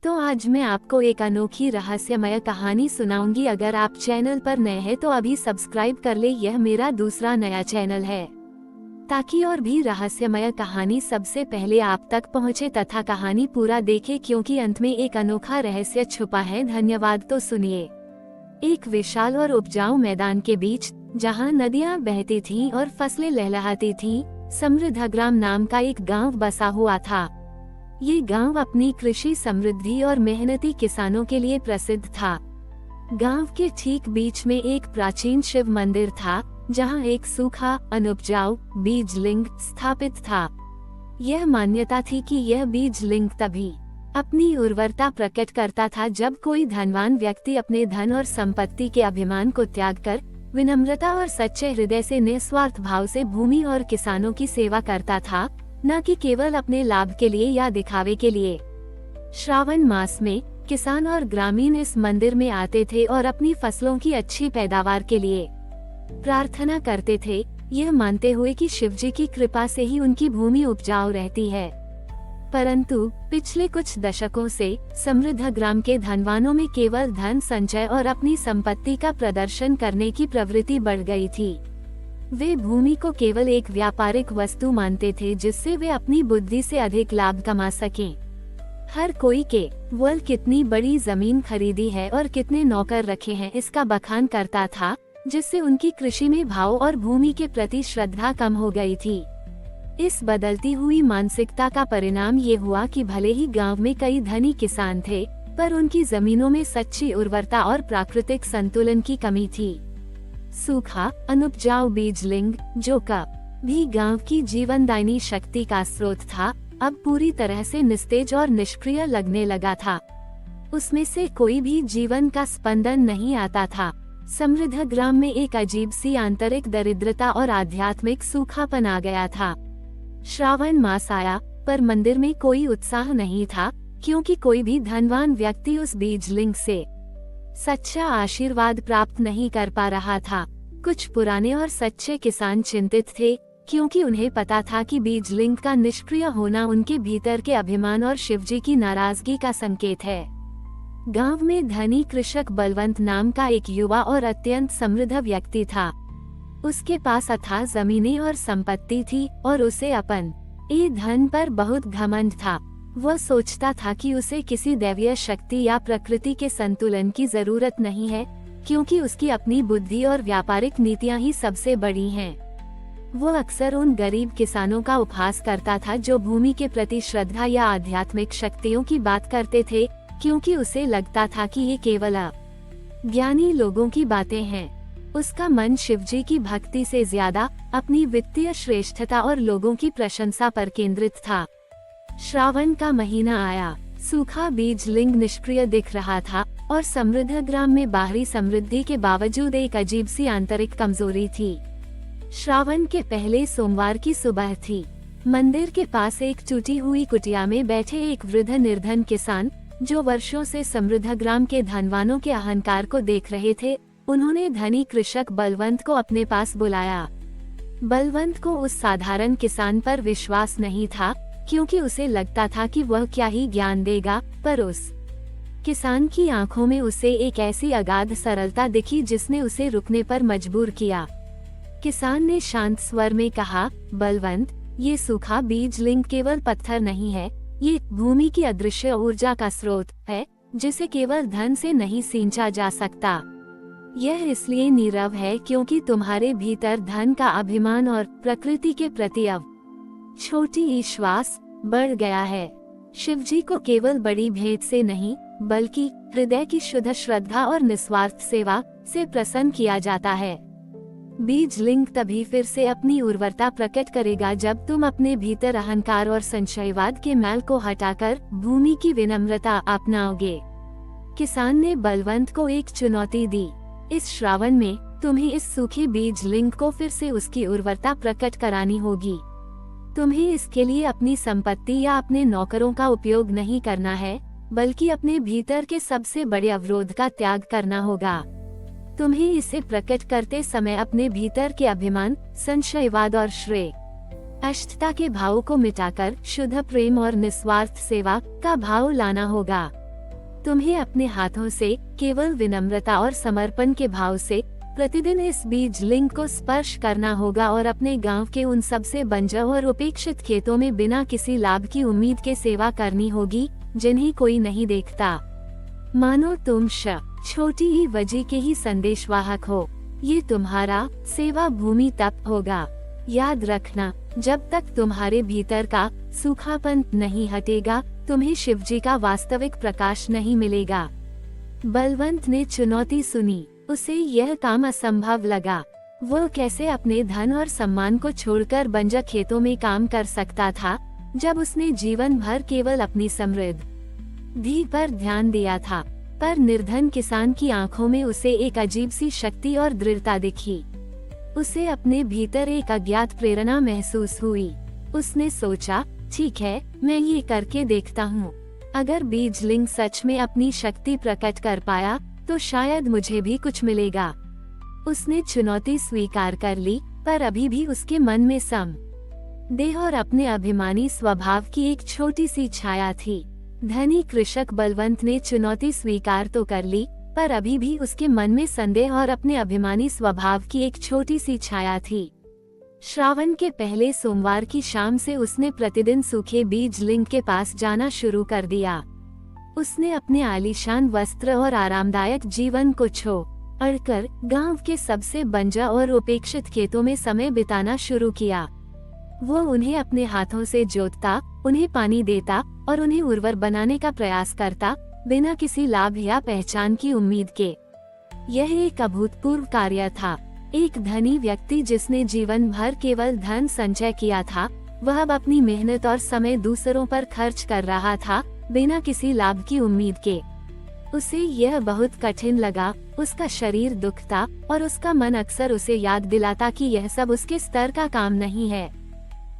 तो आज मैं आपको एक अनोखी रहस्यमय कहानी सुनाऊंगी। अगर आप चैनल पर नए हैं तो अभी सब्सक्राइब कर ले, यह मेरा दूसरा नया चैनल है ताकि और भी रहस्यमय कहानी सबसे पहले आप तक पहुंचे तथा कहानी पूरा देखे, क्योंकि अंत में एक अनोखा रहस्य छुपा है। धन्यवाद। तो सुनिए। एक विशाल और उपजाऊ मैदान के बीच, जहां नदियां बहती थीं और फसलें लहलहाती थीं, समृद्धग्राम नाम का एक गांव बसा हुआ था। ये गांव अपनी कृषि समृद्धि और मेहनती किसानों के लिए प्रसिद्ध था। गांव के ठीक बीच में एक प्राचीन शिव मंदिर था, जहां एक सूखा अनुपजाऊ बीज लिंग स्थापित था। यह मान्यता थी कि यह बीज लिंग तभी अपनी उर्वरता प्रकट करता था जब कोई धनवान व्यक्ति अपने धन और संपत्ति के अभिमान को त्याग कर विनम्रता और सच्चे हृदय से निस्वार्थ भाव से भूमि और किसानों की सेवा करता था, न कि केवल अपने लाभ के लिए या दिखावे के लिए। श्रावण मास में किसान और ग्रामीण इस मंदिर में आते थे और अपनी फसलों की अच्छी पैदावार के लिए प्रार्थना करते थे, यह मानते हुए कि शिवजी की कृपा से ही उनकी भूमि उपजाऊ रहती है। परंतु पिछले कुछ दशकों से समृद्धग्राम के धनवानों में केवल धन संचय और अपनी संपत्ति का प्रदर्शन करने की प्रवृत्ति बढ़ गई थी। वे भूमि को केवल एक व्यापारिक वस्तु मानते थे जिससे वे अपनी बुद्धि से अधिक लाभ कमा सकें। हर कोई केवल कितनी बड़ी जमीन खरीदी है और कितने नौकर रखे हैं इसका बखान करता था, जिससे उनकी कृषि में भाव और भूमि के प्रति श्रद्धा कम हो गई थी। इस बदलती हुई मानसिकता का परिणाम ये हुआ कि भले ही गांव में कई धनी किसान थे, पर उनकी जमीनों में सच्ची उर्वरता और प्राकृतिक संतुलन की कमी थी। सूखा अनुपजाऊ बीज लिंग, जो कभी गांव की जीवनदायिनी शक्ति का स्रोत था, अब पूरी तरह से निस्तेज और निष्क्रिय लगने लगा था। उसमें से कोई भी जीवन का स्पंदन नहीं आता था। समृद्धग्राम में एक अजीब सी आंतरिक दरिद्रता और आध्यात्मिक सूखापन आ गया था। श्रावण मास आया, पर मंदिर में कोई उत्साह नहीं था, क्योंकि कोई भी धनवान व्यक्ति उस बीज लिंग से सच्चा आशीर्वाद प्राप्त नहीं कर पा रहा था। कुछ पुराने और सच्चे किसान चिंतित थे, क्योंकि उन्हें पता था कि बीज लिंग का निष्क्रिय होना उनके भीतर के अभिमान और शिवजी की नाराजगी का संकेत है। गांव में धनी कृषक बलवंत नाम का एक युवा और अत्यंत समृद्ध व्यक्ति था। उसके पास अथाह जमीनें और संपत्ति थी और उसे अपने धन पर बहुत घमंड था। वह सोचता था कि उसे किसी दैवीय शक्ति या प्रकृति के संतुलन की जरूरत नहीं है, क्योंकि उसकी अपनी बुद्धि और व्यापारिक नीतियां ही सबसे बड़ी हैं। वह अक्सर उन गरीब किसानों का उपहास करता था जो भूमि के प्रति श्रद्धा या आध्यात्मिक शक्तियों की बात करते थे, क्योंकि उसे लगता था कि ये केवल ज्ञानी लोगों की बातें हैं। उसका मन शिवजी की भक्ति से ज्यादा अपनी वित्तीय श्रेष्ठता और लोगों की प्रशंसा पर केंद्रित था। श्रावण का महीना आया। सूखा बीज लिंग निष्क्रिय दिख रहा था और समृद्धग्राम में बाहरी समृद्धि के बावजूद एक अजीब सी आंतरिक कमजोरी थी। श्रावण के पहले सोमवार की सुबह थी। मंदिर के पास एक टूटी हुई कुटिया में बैठे एक वृद्ध निर्धन किसान, जो वर्षों से समृद्धग्राम के धनवानों के अहंकार को देख रहे थे, उन्होंने धनी कृषक बलवंत को अपने पास बुलाया। बलवंत को उस साधारण किसान पर विश्वास नहीं था, क्योंकि उसे लगता था कि वह क्या ही ज्ञान देगा, पर उस किसान की आंखों में उसे एक ऐसी अगाध सरलता दिखी जिसने उसे रुकने पर मजबूर किया। किसान ने शांत स्वर में कहा, बलवंत, ये सूखा बीज लिंग केवल पत्थर नहीं है, ये भूमि की अदृश्य ऊर्जा का स्रोत है, जिसे केवल धन से नहीं सींचा जा सकता। यह इसलिए नीरव है क्योंकि तुम्हारे भीतर धन का अभिमान और प्रकृति के प्रति छोटी विश्वास बढ़ गया है। शिवजी को केवल बड़ी भेंट से नहीं, बल्कि हृदय की शुद्ध श्रद्धा और निस्वार्थ सेवा से प्रसन्न किया जाता है। बीज लिंग तभी फिर से अपनी उर्वरता प्रकट करेगा जब तुम अपने भीतर अहंकार और संशयवाद के मैल को हटाकर भूमि की विनम्रता अपनाओगे। किसान ने बलवंत को एक चुनौती दी। इस श्रावण में तुम्हें इस सूखे बीज लिंग को फिर से उसकी उर्वरता प्रकट करानी होगी। तुम्हें इसके लिए अपनी संपत्ति या अपने नौकरों का उपयोग नहीं करना है, बल्कि अपने भीतर के सबसे बड़े अवरोध का त्याग करना होगा। तुम्हें इसे प्रकट करते समय अपने भीतर के अभिमान, संशयवाद और श्रेय अष्टता के भावों को मिटाकर शुद्ध प्रेम और निस्वार्थ सेवा का भाव लाना होगा। तुम्हें अपने हाथों से केवल विनम्रता और समर्पण के भाव से प्रतिदिन इस बीज लिंग को स्पर्श करना होगा और अपने गांव के उन सबसे बंजर और उपेक्षित खेतों में बिना किसी लाभ की उम्मीद के सेवा करनी होगी, जिन्हें कोई नहीं देखता। मानो तुम छोटी ही वजह के ही संदेशवाहक हो। ये तुम्हारा सेवा भूमि तप होगा। याद रखना, जब तक तुम्हारे भीतर का सूखापन नहीं हटेगा, तुम्हें शिवजी का वास्तविक प्रकाश नहीं मिलेगा। बलवंत ने चुनौती सुनी। उसे यह काम असंभव लगा। वो कैसे अपने धन और सम्मान को छोड़कर बंजर खेतों में काम कर सकता था, जब उसने जीवन भर केवल अपनी समृद्धि पर ध्यान दिया था। पर निर्धन किसान की आंखों में उसे एक अजीब सी शक्ति और दृढ़ता दिखी। उसे अपने भीतर एक अज्ञात प्रेरणा महसूस हुई। उसने सोचा, ठीक है, मैं ये करके देखता हूँ। अगर बीज लिंग सच में अपनी शक्ति प्रकट कर पाया तो शायद मुझे भी कुछ मिलेगा। उसने चुनौती स्वीकार कर ली, पर अभी भी उसके मन में देह और अपने अभिमानी स्वभाव की एक छोटी सी छाया थी। धनी कृषक बलवंत ने चुनौती स्वीकार तो कर ली, पर अभी भी उसके मन में संदेह और अपने अभिमानी स्वभाव की एक छोटी सी छाया थी। श्रावण के पहले सोमवार की शाम से उसने प्रतिदिन सूखे बीज लिंग के पास जाना शुरू कर दिया। उसने अपने आलीशान वस्त्र और आरामदायक जीवन को छोड़कर गांव के सबसे बंजर और उपेक्षित खेतों में समय बिताना शुरू किया। वो उन्हें अपने हाथों से जोतता, उन्हें पानी देता और उन्हें उर्वर बनाने का प्रयास करता, बिना किसी लाभ या पहचान की उम्मीद के। यह एक अभूतपूर्व कार्य था। एक धनी व्यक्ति जिसने जीवन भर केवल धन संचय किया था, वह अब अपनी मेहनत और समय दूसरों पर खर्च कर रहा था, बिना किसी लाभ की उम्मीद के। उसे यह बहुत कठिन लगा। उसका शरीर दुखता और उसका मन अक्सर उसे याद दिलाता कि यह सब उसके स्तर का काम नहीं है।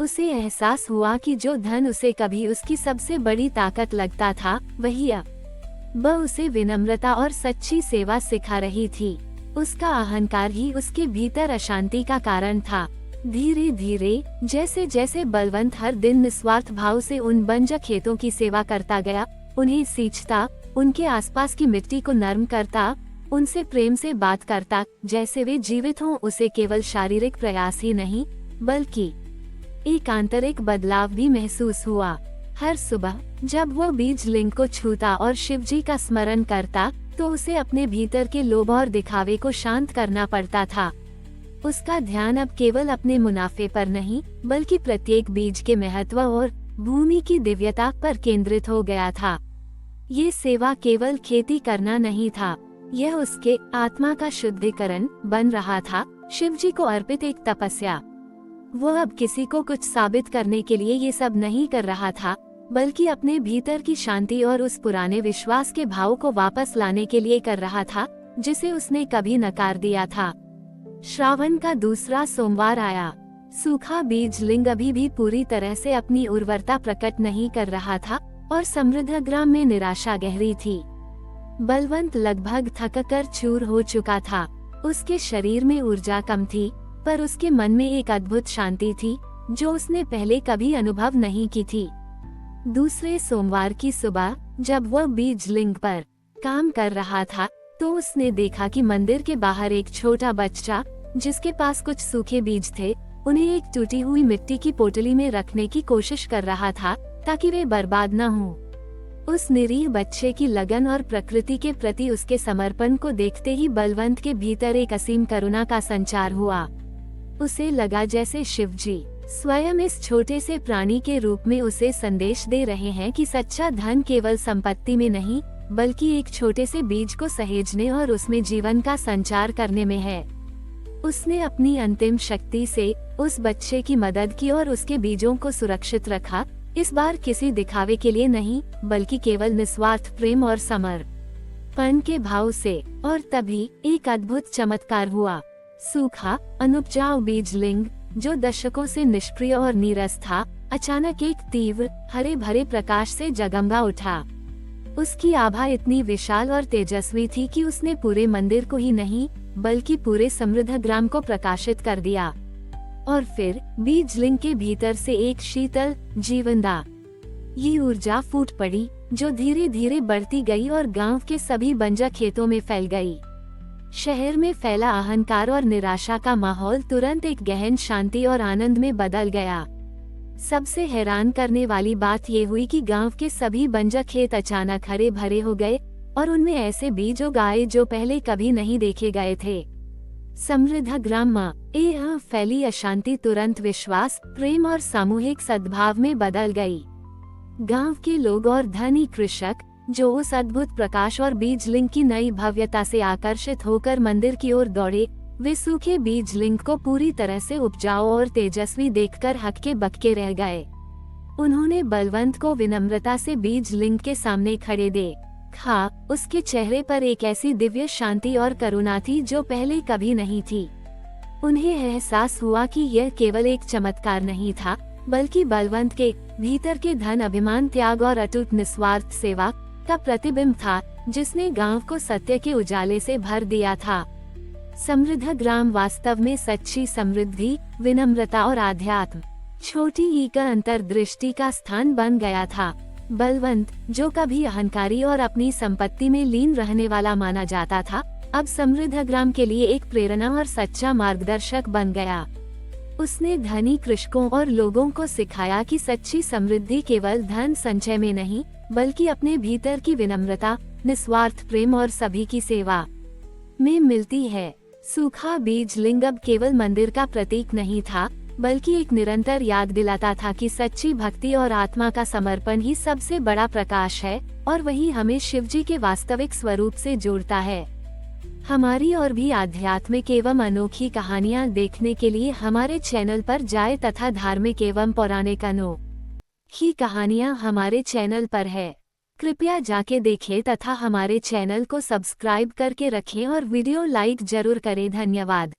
उसे एहसास हुआ कि जो धन उसे कभी उसकी सबसे बड़ी ताकत लगता था, वही अब उसे विनम्रता और सच्ची सेवा सिखा रही थी। उसका अहंकार ही उसके भीतर अशांति का कारण था। धीरे धीरे जैसे जैसे बलवंत हर दिन निस्वार्थ भाव से उन बंजर खेतों की सेवा करता गया, उन्हें सींचता, उनके आसपास की मिट्टी को नरम करता, उनसे प्रेम से बात करता, जैसे वे जीवित हों, उसे केवल शारीरिक प्रयास ही नहीं बल्कि एक आंतरिक बदलाव भी महसूस हुआ। हर सुबह जब वो बीज लिंग को छूता और शिवजी का स्मरण करता, तो उसे अपने भीतर के लोभ और दिखावे को शांत करना पड़ता था। उसका ध्यान अब केवल अपने मुनाफे पर नहीं, बल्कि प्रत्येक बीज के महत्व और भूमि की दिव्यता पर केंद्रित हो गया था। ये सेवा केवल खेती करना नहीं था, यह उसके आत्मा का शुद्धिकरण बन रहा था, शिवजी को अर्पित एक तपस्या। वो अब किसी को कुछ साबित करने के लिए ये सब नहीं कर रहा था, बल्कि अपने भीतर की शांति और उस पुराने विश्वास के भाव को वापस लाने के लिए कर रहा था, जिसे उसने कभी नकार दिया था। श्रावण का दूसरा सोमवार आया। सूखा बीज लिंग अभी भी पूरी तरह से अपनी उर्वरता प्रकट नहीं कर रहा था और समृद्ध ग्राम में निराशा गहरी थी। बलवंत लगभग थककर चूर हो चुका था। उसके शरीर में ऊर्जा कम थी, पर उसके मन में एक अद्भुत शांति थी, जो उसने पहले कभी अनुभव नहीं की थी। दूसरे सोमवार की सुबह जब वह बीज लिंग पर काम कर रहा था, तो उसने देखा कि मंदिर के बाहर एक छोटा बच्चा, जिसके पास कुछ सूखे बीज थे, उन्हें एक टूटी हुई मिट्टी की पोटली में रखने की कोशिश कर रहा था, ताकि वे बर्बाद न हों। उस निरीह बच्चे की लगन और प्रकृति के प्रति उसके समर्पण को देखते ही बलवंत के भीतर एक असीम करुणा का संचार हुआ। उसे लगा जैसे शिवजी स्वयं इस छोटे से प्राणी के रूप में उसे संदेश दे रहे हैं कि सच्चा धन केवल संपत्ति में नहीं, बल्कि एक छोटे से बीज को सहेजने और उसमें जीवन का संचार करने में है। उसने अपनी अंतिम शक्ति से उस बच्चे की मदद की और उसके बीजों को सुरक्षित रखा, इस बार किसी दिखावे के लिए नहीं, बल्कि केवल निस्वार्थ प्रेम और समर्पण के भाव से। और तभी एक अद्भुत चमत्कार हुआ। सूखा अनुपजाऊ बीज लिंग, जो दशकों से निष्क्रिय और नीरस था, अचानक एक तीव्र हरे भरे प्रकाश से जगमगा उठा। उसकी आभा इतनी विशाल और तेजस्वी थी कि उसने पूरे मंदिर को ही नहीं, बल्कि पूरे समृद्ध ग्राम को प्रकाशित कर दिया। और फिर बीज लिंग के भीतर से एक शीतल जीवनदा ये ऊर्जा फूट पड़ी जो धीरे धीरे बढ़ती गई और गांव के सभी बंजर खेतों में फैल गई। शहर में फैला अहंकार और निराशा का माहौल तुरंत एक गहन शांति और आनंद में बदल गया। सबसे हैरान करने वाली बात ये हुई कि गांव के सभी बंजर खेत अचानक हरे भरे हो गए और उनमें ऐसे बीज उगाए जो पहले कभी नहीं देखे गए थे। समृद्ध ग्राम में फैली अशांति तुरंत विश्वास, प्रेम और सामूहिक सद्भाव में बदल गई। गांव के लोग और धनी कृषक जो उस अद्भुत प्रकाश और बीज लिंग की नई भव्यता से आकर्षित होकर मंदिर की ओर दौड़े, वे सूखे बीज लिंग को पूरी तरह से उपजाऊ और तेजस्वी देखकर हक्के बक्के रह गए। उन्होंने बलवंत को विनम्रता से बीज लिंग के सामने खड़े देखा। उसके चेहरे पर एक ऐसी दिव्य शांति और करुणा थी जो पहले कभी नहीं थी। उन्हें एहसास हुआ कि यह केवल एक चमत्कार नहीं था, बल्कि बलवंत के भीतर के धन, अभिमान, त्याग और अटूट निस्वार्थ सेवा का प्रतिबिंब था, जिसने गांव को सत्य के उजाले से भर दिया था। समृद्ध ग्राम वास्तव में सच्ची समृद्धि, विनम्रता और आध्यात्म छोटी ई का अंतर्दृष्टि का स्थान बन गया था। बलवंत, जो कभी अहंकारी और अपनी संपत्ति में लीन रहने वाला माना जाता था, अब समृद्ध ग्राम के लिए एक प्रेरणा और सच्चा मार्गदर्शक बन गया। उसने धनी कृषकों और लोगों को सिखाया कि सच्ची समृद्धि केवल धन संचय में नहीं, बल्कि अपने भीतर की विनम्रता, निस्वार्थ प्रेम और सभी की सेवा में मिलती है। सूखा बीज लिंग अब केवल मंदिर का प्रतीक नहीं था, बल्कि एक निरंतर याद दिलाता था कि सच्ची भक्ति और आत्मा का समर्पण ही सबसे बड़ा प्रकाश है और वही हमें शिवजी के वास्तविक स्वरूप से जोड़ता है। हमारी और भी आध्यात्मिक एवं अनोखी कहानियाँ देखने के लिए हमारे चैनल पर जाएं तथा धार्मिक एवं पौराणिक अनोखी कहानियाँ हमारे चैनल पर है। कृपया जाके देखें तथा हमारे चैनल को सब्सक्राइब करके रखें और वीडियो लाइक जरूर करें। धन्यवाद।